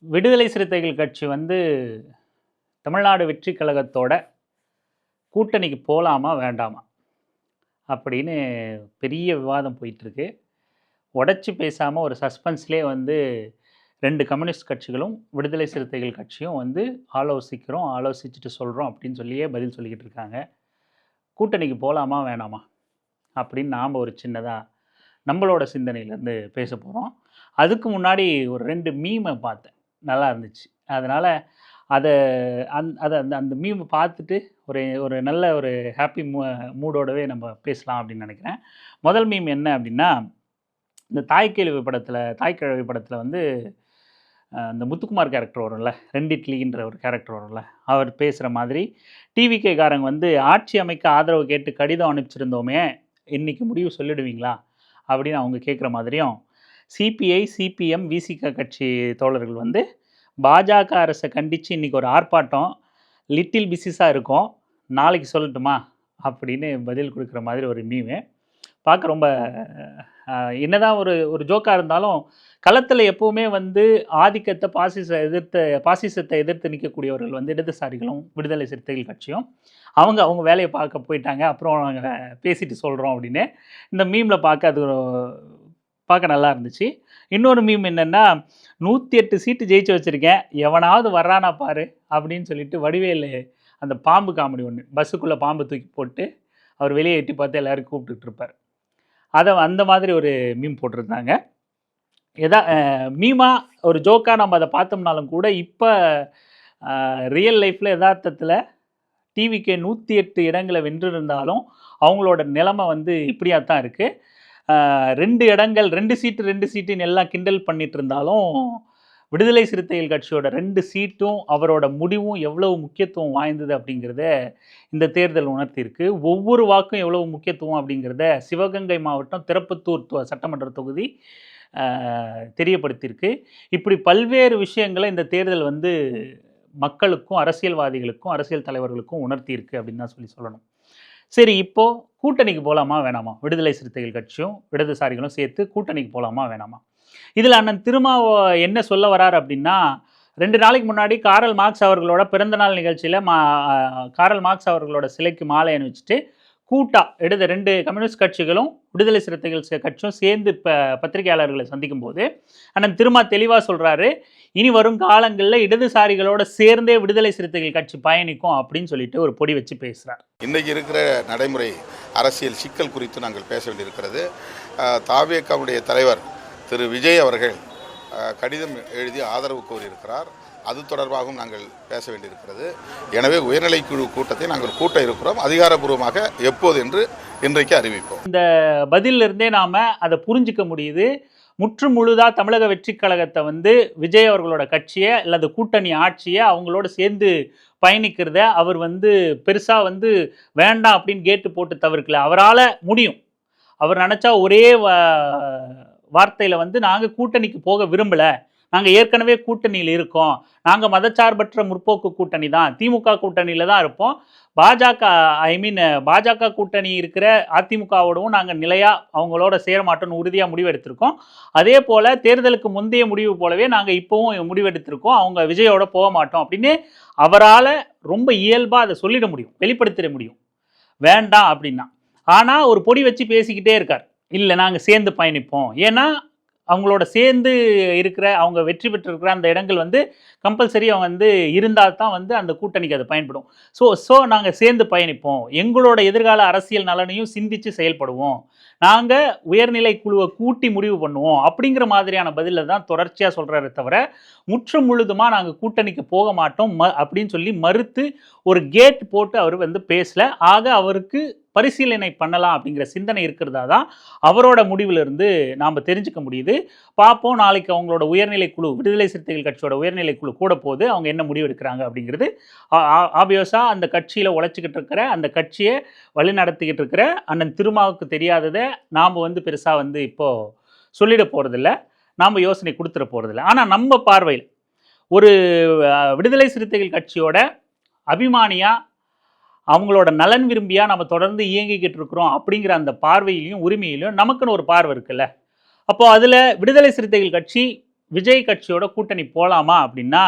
விடுதலை சிறுத்தைகள் கட்சி வந்து தமிழ்நாடு வெற்றி கழகத்தோட கூட்டணிக்கு போலாமா வேண்டாமா அப்படின்னு பெரிய விவாதம் போயிட்டுருக்கு. உடச்சி பேசாமல் ஒரு சஸ்பென்ஸ்லேயே வந்து ரெண்டு கம்யூனிஸ்ட் கட்சிகளும் விடுதலை சிறுத்தைகள் கட்சியும் வந்து ஆலோசிச்சுட்டு சொல்கிறோம் அப்படின்னு சொல்லியே பதில் சொல்லிக்கிட்டு இருக்காங்க. கூட்டணிக்கு போகலாமா வேணாமா அப்படின்னு நாம் ஒரு சின்னதாக நம்மளோட சிந்தனையிலேருந்து பேச போகிறோம். அதுக்கு முன்னாடி ஒரு ரெண்டு மீமை பார்த்தேன், நல்லா இருந்துச்சு. அதனால் அதை அந்த மீமை பார்த்துட்டு ஒரு ஒரு நல்ல ஒரு ஹாப்பி மூடோடவே நம்ம பேசலாம் அப்படின்னு நினைக்கிறேன். முதல் மீம் என்ன அப்படின்னா, இந்த தாய்க்கிழவி படத்தில் வந்து இந்த முத்துக்குமார் கேரக்டர் வரும்ல, ரெண்டு இட்லின்ற ஒரு கேரக்டர் வரும்ல, அவர் பேசுகிற மாதிரி டிவிகே காரங்க வந்து ஆட்சி அமைக்க ஆதரவு கேட்டு கடிதம் அனுப்பிச்சிருந்தோமே, இன்றைக்கி முடிவு சொல்லிடுவீங்களா அப்படின்னு அவங்க கேட்குற மாதிரியும், சிபிஐ சிபிஎம் விசிக கட்சி தோழர்கள் வந்து பாஜக அரசை கண்டித்து இன்றைக்கி ஒரு ஆர்ப்பாட்டம் லிட்டில் பிஸிஸாக இருக்கும், நாளைக்கு சொல்லட்டுமா அப்படின்னு பதில் கொடுக்குற மாதிரி ஒரு மீமே பார்க்க ரொம்ப என்னதான் ஒரு ஜோக்காக இருந்தாலும், களத்தில் எப்போவுமே வந்து ஆதிக்கத்தை பாசிசத்தை எதிர்த்து நிற்கக்கூடியவர்கள் வந்து இடதுசாரிகளும் விடுதலை சிறுத்தைகள் கட்சியும் அவங்க வேலையை பார்க்க போயிட்டாங்க. அப்புறம் நாங்கள் பேசிட்டு சொல்கிறோம் அப்படின்னு இந்த மீமில் பார்க்க நல்லா இருந்துச்சு. இன்னொரு மீம் என்னென்னா, 108 சீட்டு ஜெயிச்சு வச்சுருக்கேன், எவனாவது வர்றானா பாரு அப்படின்னு சொல்லிட்டு வடிவேலு அந்த பாம்பு காமெடி ஒன்று, பஸ்ஸுக்குள்ளே பாம்பு தூக்கி போட்டு அவர் வெளியே எட்டி பார்த்து எல்லோரும் கூப்பிட்டுட்டு இருப்பார். அந்த மாதிரி ஒரு மீம் போட்டிருந்தாங்க. மீமாக ஒரு ஜோக்காக நம்ம அதை பார்த்தோம்னாலும் கூட, இப்போ ரியல் லைஃப்பில் யதார்த்தத்தில் டிவிக்கு 108 இடங்களை வென்றிருந்தாலும் அவங்களோட நிலைமை வந்து இப்படியாக தான் இருக்குது. 2 சீட்டுன்னு எல்லாம் கிண்டல் பண்ணிட்டு இருந்தாலும், விடுதலை சிறுத்தைகள் கட்சியோட 2 சீட்டும் அவரோட முடிவும் எவ்வளவு முக்கியத்துவம் வாய்ந்தது அப்படிங்கிறத இந்த தேர்தல் உணர்த்தியிருக்கு. ஒவ்வொரு வாக்கும் எவ்வளவு முக்கியத்துவம் அப்படிங்கிறத சிவகங்கை மாவட்டம் திருப்பத்தூர் சட்டமன்ற தொகுதி தெரியப்படுத்தியிருக்கு. இப்படி பல்வேறு விஷயங்களை இந்த தேர்தல் வந்து மக்களுக்கும் அரசியல்வாதிகளுக்கும் அரசியல் தலைவர்களுக்கும் உணர்த்தியிருக்கு அப்படின்னு தான் சொல்லணும். சரி, இப்போது கூட்டணிக்கு போகலாமா வேணாமா, விடுதலை சிறுத்தைகள் கட்சியும் இடதுசாரிகளும் சேர்த்து கூட்டணிக்கு போகலாமா வேணாமா? இதில் அண்ணன் திருமாவோ என்ன சொல்ல வரார் அப்படின்னா, 2 நாளைக்கு முன்னாடி காரல் மார்க்ஸ் அவர்களோட பிறந்தநாள் நிகழ்ச்சியில் காரல் மார்க்ஸ் அவர்களோட சிலைக்கு மாலை அணிவிச்சுட்டு கூட்டா 2 கம்யூனிஸ்ட் கட்சிகளும் விடுதலை சிறுத்தைகள் கட்சியும் சேர்ந்து இப்போ பத்திரிகையாளர்களை சந்திக்கும் போது அண்ணன் திருமா தெளிவாக சொல்கிறாரு, இனி வரும் காலங்களில் இடதுசாரிகளோட சேர்ந்தே விடுதலை சிறுத்தைகள் கட்சி பயணிக்கும் அப்படின்னு சொல்லிட்டு ஒரு பொடி வச்சு பேசுகிறார். இன்றைக்கு இருக்கிற நடைமுறை அரசியல் சிக்கல் குறித்து நாங்கள் பேச வேண்டியிருக்கிறது. தாவேகாவுடைய தலைவர் திரு விஜய் அவர்கள் கடிதம் எழுதி ஆதரவு கோரியிருக்கிறார். அது தொடர்பாகவும் நாங்கள் பேச வேண்டியிருக்கிறது. எனவே உயர்நிலைக்குழு கூட்டத்தை நாங்கள் கூட்ட இருக்கிறோம். அதிகாரப்பூர்வமாக எப்போது என்று இன்றைக்கு அறிவிப்போம். இந்த பதிலிருந்தே நாம் அதை புரிஞ்சிக்க முடியுது. முற்று முழுதாக தமிழக வெற்றி கழகத்தை வந்து விஜய் அவர்களோட கட்சியை அல்லது கூட்டணி ஆட்சியை அவங்களோட சேர்ந்து பயணிக்கிறத அவர் வந்து பெருசாக வந்து வேண்டாம் அப்படின்னு கேட்டு போட்டு தவிர்க்கல. அவரால் முடியும். அவர் நினச்சா ஒரே வார்த்தையில் வந்து நாங்கள் கூட்டணிக்கு போக விரும்பலை, நாங்கள் ஏற்கனவே கூட்டணியில் இருக்கோம், நாங்கள் மதச்சார்பற்ற முற்போக்கு கூட்டணி தான், திமுக கூட்டணியில் தான் இருப்போம், பாஜக கூட்டணி இருக்கிற அதிமுகவோடவும் நாங்கள் நிலையாக அவங்களோட சேர மாட்டோம்னு உறுதியாக முடிவெடுத்திருக்கோம். அதே போல் தேர்தலுக்கு முந்தைய முடிவு போலவே நாங்கள் இப்போவும் முடிவெடுத்திருக்கோம், அவங்க விஜயோட போக மாட்டோம் அப்படின்னு அவரால் ரொம்ப இயல்பாக அதை சொல்லிட முடியும், வெளிப்படுத்திட முடியும் வேண்டாம் அப்படின்னா. ஆனால் ஒரு பொடி வச்சு பேசிக்கிட்டே இருக்கார், இல்லை நாங்கள் சேர்ந்து பயணிப்போம், ஏன்னா அவங்களோட சேர்ந்து இருக்கிற அவங்க வெற்றி பெற்றிருக்கிற அந்த இடங்கள் வந்து கம்பல்சரி அவங்க வந்து இருந்தால் தான் வந்து அந்த கூட்டணிக்கு அது பயன்படும். ஸோ நாங்கள் சேர்ந்து பயணிப்போம், எங்களோட எதிர்கால அரசியல் நலனையும் சிந்தித்து செயல்படுவோம், நாங்கள் உயர்நிலை குழுவை கூட்டி முடிவு பண்ணுவோம் அப்படிங்கிற மாதிரியான பதிலில் தான் தொடர்ச்சியாக சொல்கிறாரு தவிர முற்று முழுதுமாக நாங்கள் கூட்டணிக்கு போக மாட்டோம் அப்படின்னு சொல்லி மறுத்து ஒரு கேட் போட்டு அவர் வந்து பேசலை. ஆக அவருக்கு பரிசீலனை பண்ணலாம் அப்படிங்கிற சிந்தனை இருக்கிறதா தான் அவரோட முடிவிலிருந்து நாம் தெரிஞ்சுக்க முடியுது. பார்ப்போம், நாளைக்கு அவங்களோட உயர்நிலை குழு, விடுதலை சிறுத்தைகள் கட்சியோட உயர்நிலை குழு கூட போது அவங்க என்ன முடிவு எடுக்கிறாங்க அப்படிங்கிறது. ஆபியஸாக அந்த கட்சியில் உழைச்சிக்கிட்டு இருக்கிற, அந்த கட்சியை வழி நடத்திக்கிட்டு இருக்கிற அண்ணன் திருமாவுக்கு தெரியாததை நாம் வந்து பெருசாக வந்து இப்போது சொல்லிட போகிறதில்ல, நாம் யோசனை கொடுத்துட போகிறதில்ல. ஆனால் நம்ம பார்வையில் ஒரு விடுதலை சிறுத்தைகள் கட்சியோட அபிமானியாக அவங்களோட நலன் விரும்பியாக நம்ம தொடர்ந்து இயங்கிக்கிட்டு இருக்கிறோம் அப்படிங்கிற அந்த பார்வையிலையும் உரிமையிலையும் நமக்குன்னு ஒரு பார்வை இருக்குல்ல. அப்போது அதில் விடுதலை சிறுத்தைகள் கட்சி விஜய் கட்சியோட கூட்டணி போகலாமா அப்படின்னா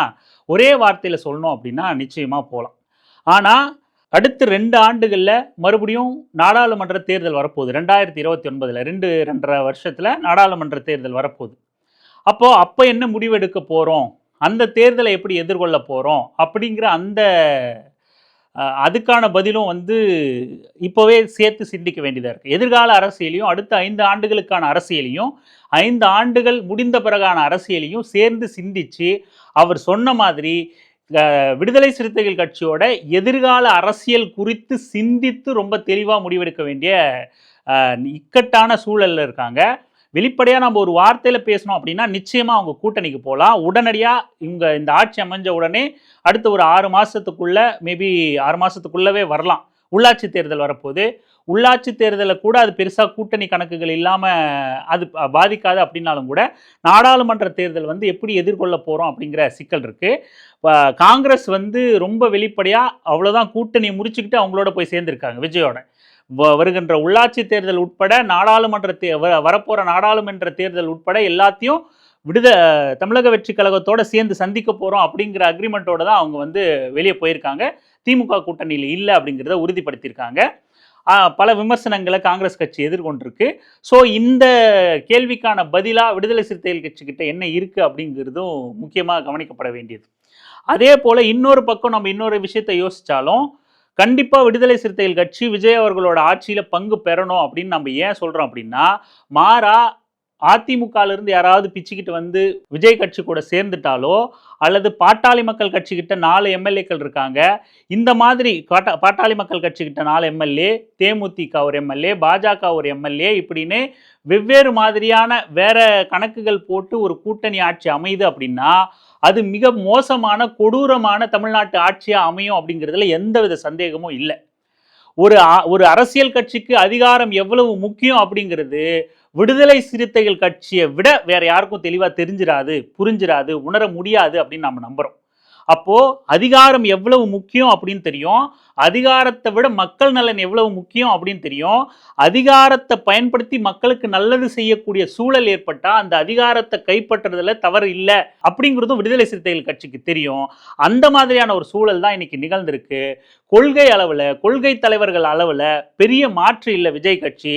ஒரே வார்த்தையில் சொல்லணும் அப்படின்னா நிச்சயமாக போகலாம். ஆனால் அடுத்த 2 ஆண்டுகளில் மறுபடியும் நாடாளுமன்ற தேர்தல் வரப்போகுது. 2029 2.5 வருஷத்தில் நாடாளுமன்ற தேர்தல் வரப்போகுது. அப்போ என்ன முடிவெடுக்க போகிறோம், அந்த தேர்தலை எப்படி எதிர்கொள்ள போகிறோம் அப்படிங்கிற அதுக்கான பதிலும் வந்து இப்போவே சேர்த்து சிந்திக்க வேண்டியதாக இருக்குது. எதிர்கால அரசியலையும் அடுத்த 5 ஆண்டுகளுக்கான அரசியலையும் 5 ஆண்டுகள் முடிந்த பிறகான அரசியலையும் சேர்ந்து சிந்தித்து அவர் சொன்ன மாதிரி விடுதலை சிறுத்தைகள் கட்சியோட எதிர்கால அரசியல் குறித்து சிந்தித்து ரொம்ப தெளிவாக முடிவெடுக்க வேண்டிய இக்கட்டான சூழலில் இருக்காங்க. வெளிப்படையாக நம்ம ஒரு வார்த்தையில் பேசணும் அப்படின்னா நிச்சயமாக அவங்க கூட்டணிக்கு போகலாம். உடனடியாக இந்த ஆட்சி அமைஞ்ச உடனே அடுத்த ஒரு 6 மாதத்துக்குள்ளே மேபி 6 மாதத்துக்குள்ளவே வரலாம். உள்ளாட்சி தேர்தல் வரப்போகுது. உள்ளாட்சி தேர்தலில் கூட அது பெருசாக கூட்டணி கணக்குகள் இல்லாமல் அது பாதிக்காது அப்படின்னாலும் கூட நாடாளுமன்ற தேர்தல் வந்து எப்படி எதிர்கொள்ள போகிறோம் அப்படிங்கிற சிக்கல் இருக்குது. காங்கிரஸ் வந்து ரொம்ப வெளிப்படையாக அவ்வளோதான் கூட்டணியை முடிச்சுக்கிட்டு அவங்களோட போய் சேர்ந்துருக்காங்க விஜயோட. வருகின்ற உள்ளாட்சி தேர்தல் உட்பட நாடாளுமன்ற வரப்போகிற நாடாளுமன்ற தேர்தல் உட்பட எல்லாத்தையும் தமிழக வெற்றி கழகத்தோடு சேர்ந்து சந்திக்க போகிறோம் அப்படிங்கிற அக்ரிமெண்ட்டோடு தான் அவங்க வந்து வெளியே போயிருக்காங்க. திமுக கூட்டணியில் இல்லை அப்படிங்கிறத உறுதிப்படுத்தியிருக்காங்க. பல விமர்சனங்களை காங்கிரஸ் கட்சி எதிர்கொண்டிருக்கு. ஸோ இந்த கேள்விக்கான பதிலாக விடுதலை சிறுத்தைகள் கட்சிக்கிட்ட என்ன இருக்குது அப்படிங்கிறதும் முக்கியமாக கவனிக்கப்பட வேண்டியது. அதே போல் இன்னொரு பக்கம் நம்ம இன்னொரு விஷயத்தை யோசித்தாலும் கண்டிப்பாக விடுதலை சிறுத்தைகள் கட்சி விஜய் அவர்களோட ஆட்சியில் பங்கு பெறணும் அப்படின்னு நம்ம ஏன் சொல்கிறோம் அப்படின்னா, மாறா அதிமுகலேருந்து யாராவது பிச்சுக்கிட்டு வந்து விஜய் கட்சி கூட சேர்ந்துட்டாலோ அல்லது பாட்டாளி மக்கள் கட்சிக்கிட்ட 4 எம்எல்ஏக்கள் இருக்காங்க. இந்த மாதிரி பாட்டாளி மக்கள் கட்சிக்கிட்ட 4 எம்எல்ஏ, தேமுதிக ஒரு எம்எல்ஏ, பாஜக ஒரு எம்எல்ஏ, இப்படின்னு வெவ்வேறு மாதிரியான வேற கணக்குகள் போட்டு ஒரு கூட்டணி ஆட்சி அமையுது அப்படின்னா அது மிக மோசமான கொடூரமான தமிழ்நாட்டு ஆட்சியாக அமையும் அப்படிங்கிறதுல எந்தவித சந்தேகமும் இல்லை. ஒரு அரசியல் கட்சிக்கு அதிகாரம் எவ்வளவு முக்கியம் அப்படிங்கிறது விடுதலை சிறுத்தைகள் கட்சியை விட வேற யாருக்கும் தெளிவாக தெரிஞ்சிடாது, புரிஞ்சிடாது, உணர முடியாது அப்படின்னு நம்ம நம்புகிறோம். அப்போது அதிகாரம் எவ்வளவு முக்கியம் அப்படின்னு தெரியும், அதிகாரத்தை விட மக்கள் நலன் எவ்வளவு முக்கியம் அப்படின்னு தெரியும். அதிகாரத்தை பயன்படுத்தி மக்களுக்கு நல்லது செய்யக்கூடிய சூழல் ஏற்பட்டால் அந்த அதிகாரத்தை கைப்பற்றுறதுல தவறு இல்லை அப்படிங்கிறதும் விடுதலை சிறுத்தைகள் கட்சிக்கு தெரியும். அந்த மாதிரியான ஒரு சூழல் தான் இன்னைக்கு நிகழ்ந்திருக்கு. கொள்கை அளவில், கொள்கை தலைவர்கள் அளவில் பெரிய மாற்று இல்லை விஜய் கட்சி.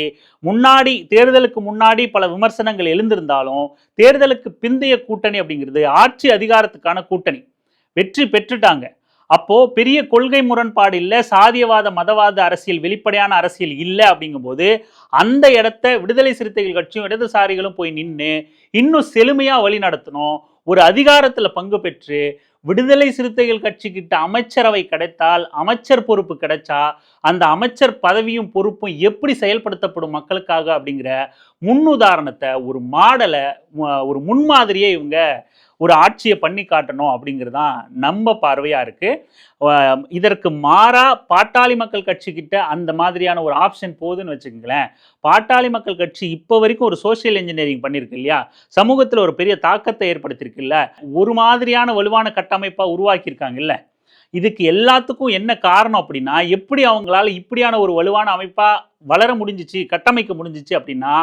தேர்தலுக்கு முன்னாடி பல விமர்சனங்கள் எழுந்திருந்தாலும் தேர்தலுக்கு பிந்தைய கூட்டணி அப்படிங்கிறது ஆட்சி அதிகாரத்துக்கான கூட்டணி. வெற்றி பெற்றுட்டாங்க. அப்போ பெரிய கொள்கை முரண்பாடு இல்லை, சாதியவாத மதவாத அரசியல், வெளிப்படையான அரசியல் இல்லை. அப்படிங்கும்போது அந்த இடத்த விடுதலை சிறுத்தைகள் கட்சியும் இடதுசாரிகளும் போய் நின்று இன்னும் செழுமையாக வழி நடத்தணும். ஒரு அதிகாரத்தில் பங்கு பெற்று விடுதலை சிறுத்தைகள் கட்சி கிட்ட அமைச்சரவை கிடைத்தால், அமைச்சர் பொறுப்பு கிடைச்சா அந்த அமைச்சர் பதவியும் பொறுப்பும் எப்படி செயல்படுத்தப்படும் மக்களுக்காக அப்படிங்கிற முன்னுதாரணத்தை, ஒரு மாடலை, ஒரு முன்மாதிரியை இவங்க ஒரு ஆட்சியை பண்ணி காட்டணும் அப்படிங்கிறது தான் நம்ம பார்வையாக இருக்குது. இதற்கு மாறா பாட்டாளி மக்கள் கட்சிக்கிட்ட அந்த மாதிரியான ஒரு ஆப்ஷன் போகுதுன்னு வச்சுக்கோங்களேன். பாட்டாளி மக்கள் கட்சி இப்போ வரைக்கும் ஒரு சோஷியல் இன்ஜினியரிங் பண்ணியிருக்கு இல்லையா, சமூகத்தில் ஒரு பெரிய தாக்கத்தை ஏற்படுத்தியிருக்குல்ல, ஒரு மாதிரியான வலுவான கட்டமைப்பாக உருவாக்கியிருக்காங்கல்ல. இதுக்கு எல்லாத்துக்கும் என்ன காரணம் அப்படின்னா, எப்படி அவங்களால இப்படியான ஒரு வலுவான அமைப்பாக வளர முடிஞ்சிச்சு, கட்டமைக்க முடிஞ்சிச்சு அப்படின்னா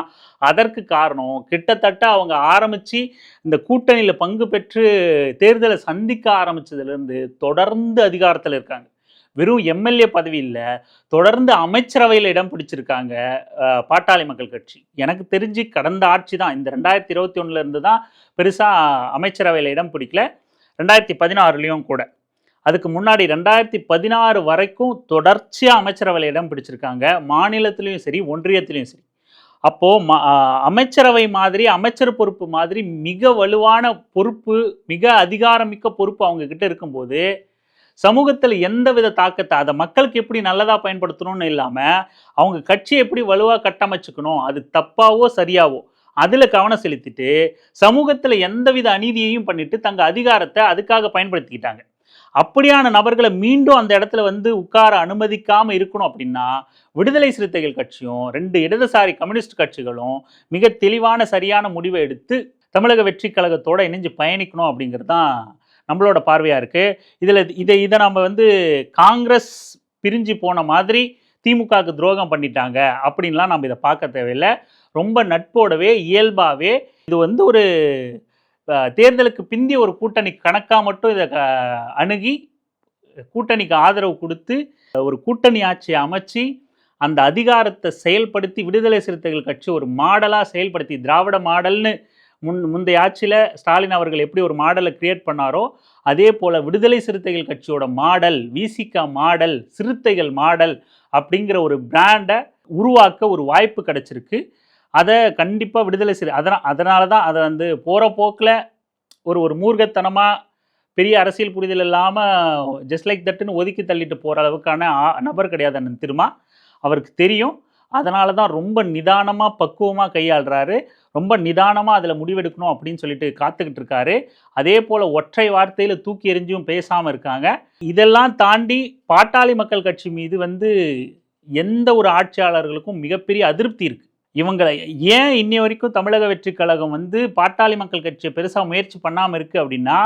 அதற்கு காரணம் கிட்டத்தட்ட அவங்க ஆரம்பித்து இந்த கூட்டணியில் பங்கு பெற்று தேர்தலை சந்திக்க ஆரம்பித்ததுலேருந்து தொடர்ந்து அதிகாரத்தில் இருக்காங்க. வெறும் எம்எல்ஏ பதவி இல்லை, தொடர்ந்து அமைச்சரவையில் இடம் பிடிச்சிருக்காங்க பாட்டாளி மக்கள் கட்சி. எனக்கு தெரிஞ்சு கடந்த ஆட்சி தான், இந்த 2021 தான் பெருசாக அமைச்சரவையில் இடம் பிடிக்கல, 2016 கூட. அதுக்கு முன்னாடி 2016 வரைக்கும் தொடர்ச்சியாக அமைச்சரவையில் இடம் பிடிச்சிருக்காங்க, மாநிலத்திலையும் சரி ஒன்றியத்திலையும் சரி. அப்போது அமைச்சரவை மாதிரி, அமைச்சர் பொறுப்பு மாதிரி மிக வலுவான பொறுப்பு, மிக அதிகாரமிக்க பொறுப்பு அவங்கக்கிட்ட இருக்கும்போது சமூகத்தில் எந்தவித தாக்கத்தை, அதை மக்களுக்கு எப்படி நல்லதாக பயன்படுத்தணும்னு இல்லாமல் அவங்க கட்சியை எப்படி வலுவாக கட்டமைச்சுக்கணும், அது தப்பாவோ சரியாவோ அதில் கவனம் செலுத்திட்டு சமூகத்தில் எந்தவித அநீதியையும் பண்ணிட்டு தங்கள் அதிகாரத்தை அதுக்காக பயன்படுத்திக்கிட்டாங்க. அப்படியான நபர்களை மீண்டும் அந்த இடத்துல வந்து உட்கார அனுமதிக்காமல் இருக்கணும் அப்படின்னா விடுதலை சிறுத்தைகள் கட்சியும் 2 இடதுசாரி கம்யூனிஸ்ட் கட்சிகளும் மிக தெளிவான சரியான முடிவை எடுத்து தமிழக வெற்றி கழகத்தோடு இணைஞ்சு பயணிக்கணும் அப்படிங்கிறது தான் நம்மளோட பார்வையாக இருக்குது. இதை நம்ம வந்து காங்கிரஸ் பிரிஞ்சு போன மாதிரி திமுகவுக்கு துரோகம் பண்ணிட்டாங்க அப்படின்லாம் நம்ம இதை பார்க்க தேவையில்லை. ரொம்ப நட்போடவே இயல்பாகவே இது வந்து ஒரு தேர்தலுக்கு பிந்தைய ஒரு கூட்டணி கணக்காக மட்டும் இதை அணுகி கூட்டணிக்கு ஆதரவு கொடுத்து ஒரு கூட்டணி ஆட்சியை அமைச்சு அந்த அதிகாரத்தை செயல்படுத்தி விடுதலை சிறுத்தைகள் கட்சி ஒரு மாடலாக செயல்படுத்தி திராவிட மாடல்னு முந்தைய ஆட்சியில் ஸ்டாலின் அவர்கள் எப்படி ஒரு மாடலை கிரியேட் பண்ணாரோ அதே போல் விடுதலை சிறுத்தைகள் கட்சியோட மாடல் விசிகா மாடல் சிறுத்தைகள் மாடல் அப்படிங்கிற ஒரு பிராண்டை உருவாக்க ஒரு வாய்ப்பு கிடைச்சிருக்கு. அதை கண்டிப்பாக விடுதலை அதனால தான் அதை வந்து போகிற போக்கில் ஒரு மூர்க்கத்தனமாக பெரிய அரசியல் புரிதல் இல்லாமல் ஜஸ்ட் லைக் தட்டுன்னு ஒதுக்கி தள்ளிட்டு போகிற அளவுக்கான நபர் கிடையாது அண்ணன் திருமா. அவருக்கு தெரியும். அதனால தான் ரொம்ப நிதானமாக பக்குவமாக கையாளுறாரு. ரொம்ப நிதானமாக அதில் முடிவெடுக்கணும் அப்படின்னு சொல்லிட்டு காத்துக்கிட்டு இருக்காரு. அதே போல் ஒற்றை வார்த்தையில் தூக்கி எறிஞ்சும் பேசாமல் இருக்காங்க. இதெல்லாம் தாண்டி பாட்டாளி மக்கள் கட்சி மீது வந்து எந்த ஒரு ஆட்சியாளர்களுக்கும் மிகப்பெரிய அதிருப்தி இருக்குது. இவங்களை ஏன் இன்னி வரைக்கும் தமிழக வெற்றி கழகம் வந்து பாட்டாளி மக்கள் கட்சியை பெருசாக முயற்சி பண்ணாமல் இருக்குது அப்படின்னா,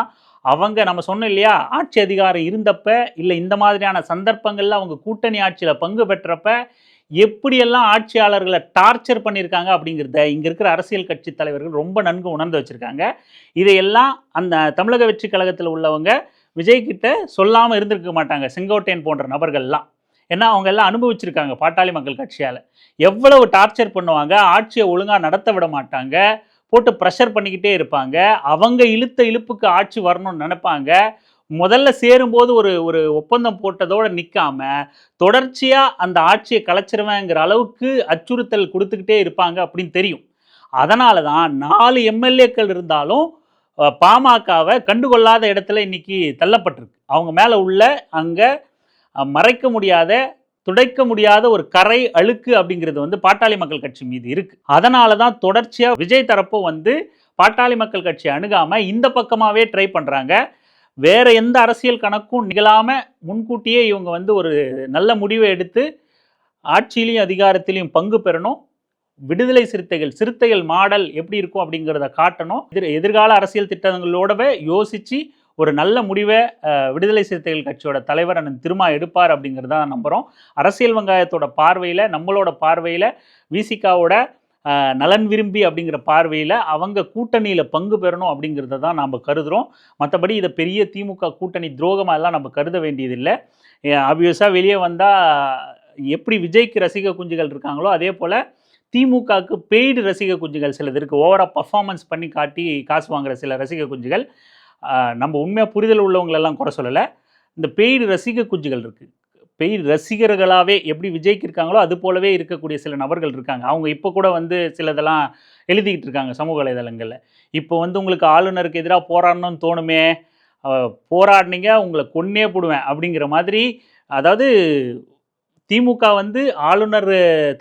அவங்க நம்ம சொன்னோம் இல்லையா, ஆட்சி அதிகாரம் இருந்தப்ப இல்லை இந்த மாதிரியான சந்தர்ப்பங்களில் அவங்க கூட்டணி ஆட்சியில் பங்கு பெற்றப்ப எப்படியெல்லாம் ஆட்சியாளர்களை டார்ச்சர் பண்ணியிருக்காங்க அப்படிங்கிறத இங்கே இருக்கிற அரசியல் கட்சி தலைவர்கள் ரொம்ப நன்கு உணர்ந்து வச்சுருக்காங்க. இதையெல்லாம் அந்த தமிழக வெற்றி கழகத்தில் உள்ளவங்க விஜய்கிட்ட சொல்லாமல் இருந்திருக்க மாட்டாங்க, செங்கோட்டையன் போன்ற நபர்கள்லாம். ஏன்னா அவங்க எல்லாம் அனுபவிச்சிருக்காங்க பாட்டாளி மக்கள் கட்சியால். எவ்வளவு டார்ச்சர் பண்ணுவாங்க, ஆட்சியை ஒழுங்காக நடத்த விட மாட்டாங்க, போட்டு ப்ரெஷர் பண்ணிக்கிட்டே இருப்பாங்க. அவங்க இழுத்த இழுப்புக்கு ஆட்சி வரணும்னு நினைப்பாங்க. முதல்ல சேரும்போது ஒரு ஒப்பந்தம் போட்டதோடு நிற்காம தொடர்ச்சியாக அந்த ஆட்சியை கலைச்சிருவேங்கிற அளவுக்கு அச்சுறுத்தல் கொடுத்துக்கிட்டே இருப்பாங்க அப்படின்னு தெரியும். அதனால தான் 4 எம்எல்ஏக்கள் இருந்தாலும் பாமகவை கண்டுகொள்ளாத இடத்துல இன்னைக்கு தள்ளப்பட்டிருக்கு. அவங்க மேலே உள்ள அங்கே மறைக்க முடியாத துடைக்க முடியாத ஒரு கரை அழுக்கு அப்படிங்கிறது வந்து பாட்டாளி மக்கள் கட்சி மீது இருக்கு. அதனால தான் தொடர்ச்சியாக விஜய் தரப்போ வந்து பாட்டாளி மக்கள் கட்சி அணுகாமல் இந்த பக்கமாகவே ட்ரை பண்ணுறாங்க. வேற எந்த அரசியல் கணக்கும் நிகழாமல் முன்கூட்டியே இவங்க வந்து ஒரு நல்ல முடிவை எடுத்து ஆட்சியிலையும் அதிகாரத்திலையும் பங்கு பெறணும். விடுதலை சிறுத்தைகள் மாடல் எப்படி இருக்கும் அப்படிங்கிறத காட்டணும். எதிர்கால அரசியல் திட்டங்களோடவே யோசித்து ஒரு நல்ல முடிவை விடுதலை சிறுத்தைகள் கட்சியோட தலைவர் அண்ணன் திருமா எடுப்பார் அப்படிங்கிறத நம்புகிறோம். அரசியல் வெங்காயத்தோட பார்வையில், நம்மளோட பார்வையில், விசிகாவோட நலன் விரும்பி அப்படிங்கிற பார்வையில் அவங்க கூட்டணியில் பங்கு பெறணும் அப்படிங்கிறத தான் நம்ம கருதுகிறோம். மற்றபடி இதை பெரிய திமுக கூட்டணி துரோகமாக எல்லாம் நம்ம கருத வேண்டியதில்லை. ஆப்வியஸாக வெளியே வந்தால் எப்படி விஜய்க்கு ரசிக குஞ்சுகள் இருக்காங்களோ அதே போல் திமுகவுக்கு பெய்டு ரசிக குஞ்சுகள் சிலது இருக்குது. ஓவராக பர்ஃபார்மன்ஸ் பண்ணி காட்டி காசு வாங்குகிற சில ரசிக குஞ்சுகள். நம்ம உண்மையாக புரிதல் உள்ளவங்களெல்லாம் குறை சொல்லலை. இந்த பெய்டு ரசிக குஞ்சுகள் இருக்குது. பெய்டு ரசிகர்களாகவே எப்படி விஜய்க்கு இருக்காங்களோ அது போலவே இருக்கக்கூடிய சில நபர்கள் இருக்காங்க. அவங்க இப்போ கூட வந்து சிலதெல்லாம் எழுதிக்கிட்டு இருக்காங்க சமூக வலைதளங்களில். இப்போ வந்து உங்களுக்கு ஆளுநருக்கு எதிராக போராடணும்னு தோணுமே, போராடினீங்க உங்களை கொன்னே போடுவேன் அப்படிங்கிற மாதிரி. அதாவது திமுக வந்து ஆளுநர்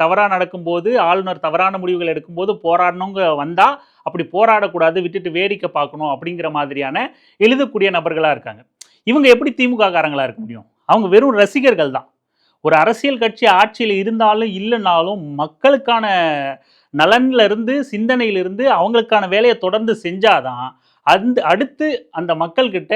தவறாக நடக்கும்போது, ஆளுநர் தவறான முடிவுகள் எடுக்கும்போது போராடணுங்க வந்தால் அப்படி போராடக்கூடாது, விட்டுட்டு வேடிக்கை பார்க்கணும் அப்படிங்கிற மாதிரியான எழுதக்கூடிய நபர்களாக இருக்காங்க. இவங்க எப்படி திமுக காரங்களாக இருக்க முடியும்? அவங்க வெறும் ரசிகர்கள் தான். ஒரு அரசியல் கட்சி ஆட்சியில் இருந்தாலும் இல்லைனாலும் மக்களுக்கான நலன்லேருந்து சிந்தனையிலிருந்து அவங்களுக்கான வேலையை தொடர்ந்து செஞ்சாதான் அடுத்து அந்த மக்கள்கிட்ட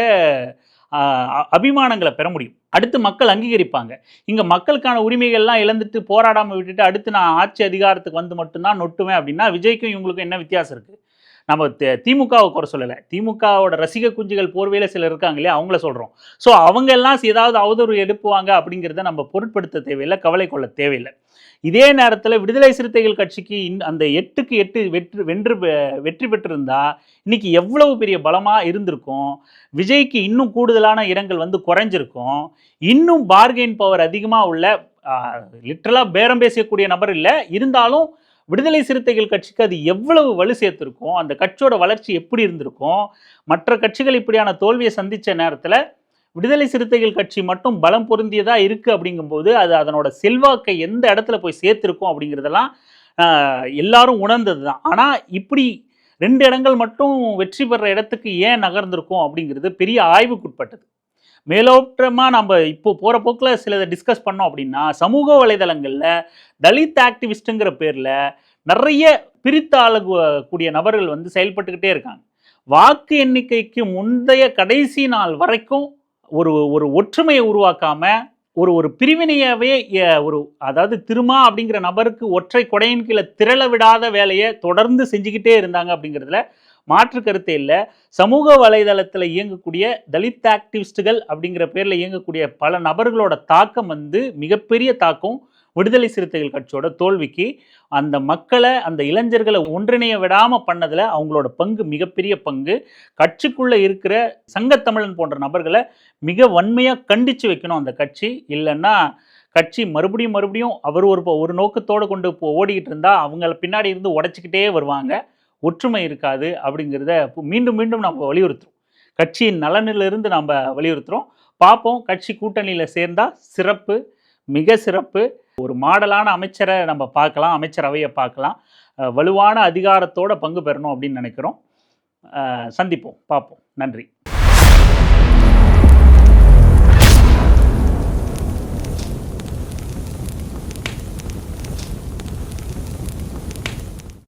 அபிமானங்களை பெற முடியும். அடுத்து மக்கள் அங்கீகரிப்பாங்க. இங்கே மக்களுக்கான உரிமைகள்லாம் இழந்துட்டு போராடாமல் விட்டுட்டு அடுத்து நான் ஆட்சி அதிகாரத்துக்கு வந்து மட்டும்தான் நொட்டுவேன் அப்படின்னா விஜய்க்கும் இவங்களுக்கும் என்ன வித்தியாசம் இருக்குது? நம்ம திமுகவை குறை சொல்லலை, திமுகவோட ரசிக குஞ்சுகள் போர்வையில் சிலர் இருக்காங்க இல்லையா, அவங்கள சொல்கிறோம். ஸோ அவங்க எல்லாம் ஏதாவது அவதூறு எடுப்புவாங்க அப்படிங்கிறத நம்ம பொருட்படுத்த தேவையில்லை, கவலை கொள்ள தேவையில்லை. இதே நேரத்தில் விடுதலை சிறுத்தைகள் கட்சிக்கு அந்த 8க்கு 8 வெற்றி பெற்றிருந்தா இன்னைக்கு எவ்வளவு பெரிய பலமாக இருந்திருக்கும். விஜய்க்கு இன்னும் கூடுதலான இடங்கள் வந்து குறைஞ்சிருக்கும். இன்னும் பார்கெயின் பவர் அதிகமாக உள்ள லிட்டரலாக பேரம் பேசக்கூடிய நபர் இல்லை, இருந்தாலும் விடுதலை சிறுத்தைகள் கட்சிக்கு அது எவ்வளவு வலு சேர்த்துருக்கும், அந்த கட்சியோட வளர்ச்சி எப்படி இருந்திருக்கும். மற்ற கட்சிகள் இப்படியான தோல்வியை சந்தித்த நேரத்தில் விடுதலை சிறுத்தைகள் கட்சி மட்டும் பலம் பொருந்தியதாக இருக்குது அப்படிங்கும்போது அது அதனோட செல்வாக்கை எந்த இடத்துல போய் சேர்த்துருக்கும் அப்படிங்கிறதெல்லாம் எல்லாரும் உணர்ந்தது தான். ஆனால் இப்படி 2 இடங்கள் மட்டும் வெற்றி பெற இடத்துக்கு ஏன் நகர்ந்திருக்கும் அப்படிங்கிறது பெரிய ஆய்வுக்குட்பட்டது. மேலோட்டமாக நம்ம இப்போ போகிற போக்கில் சிலதை டிஸ்கஸ் பண்ணோம் அப்படின்னா, சமூக வலைதளங்களில் தலித் ஆக்டிவிஸ்ட்டுங்கிற பேரில் நிறைய பிரித்தாளக்கூடிய நபர்கள் வந்து செயல்பட்டுக்கிட்டே இருக்காங்க. வாக்கு எண்ணிக்கைக்கு முந்தைய கடைசி நாள் வரைக்கும் ஒரு ஒற்றுமையை உருவாக்காமல் ஒரு பிரிவினையாகவே அதாவது திருமா அப்படிங்கிற நபருக்கு ஒற்றை கொடையின் கீழே திரள விடாத வேலையை தொடர்ந்து செஞ்சுக்கிட்டே இருந்தாங்க அப்படிங்கிறதுல மாற்று கருத்தே இல்லை. சமூக வலைதளத்தில் இயங்கக்கூடிய தலித் ஆக்டிவிஸ்டுகள் அப்படிங்கிற பேரில் இயங்கக்கூடிய பல நபர்களோட தாக்கம் வந்து மிகப்பெரிய தாக்கம். விடுதலை சிறுத்தைகள் கட்சியோட தோல்விக்கு அந்த மக்களை, அந்த இளைஞர்களை ஒன்றிணைய விடாமல் பண்ணதில் அவங்களோட பங்கு மிகப்பெரிய பங்கு. கட்சிக்குள்ளே இருக்கிற சங்கத்தமிழன் போன்ற நபர்களை மிக வன்மையாக கண்டித்து வைக்கணும் அந்த கட்சி. இல்லைன்னா கட்சி மறுபடியும் அவர் ஒரு நோக்கத்தோடு கொண்டு ஓடிக்கிட்டு இருந்தால் அவங்கள பின்னாடி இருந்து உடைச்சிக்கிட்டே வருவாங்க. ஒற்றுமை இருக்காது அப்படிங்கிறத மீண்டும் நம்ம வலியுறுத்துறோம். கட்சியின் நலனிலிருந்து நம்ம வலியுறுத்துகிறோம். பார்ப்போம், கட்சி கூட்டணியில் சேர்ந்தால் சிறப்பு, மிக சிறப்பு. ஒரு மாடலான அமைச்சரை நம்ம பார்க்கலாம், அமைச்சரவையை பார்க்கலாம். வலுவான அதிகாரத்தோடு பங்கு பெறணும் அப்படின்னு நினைக்கிறோம். சந்திப்போம், பார்ப்போம். நன்றி.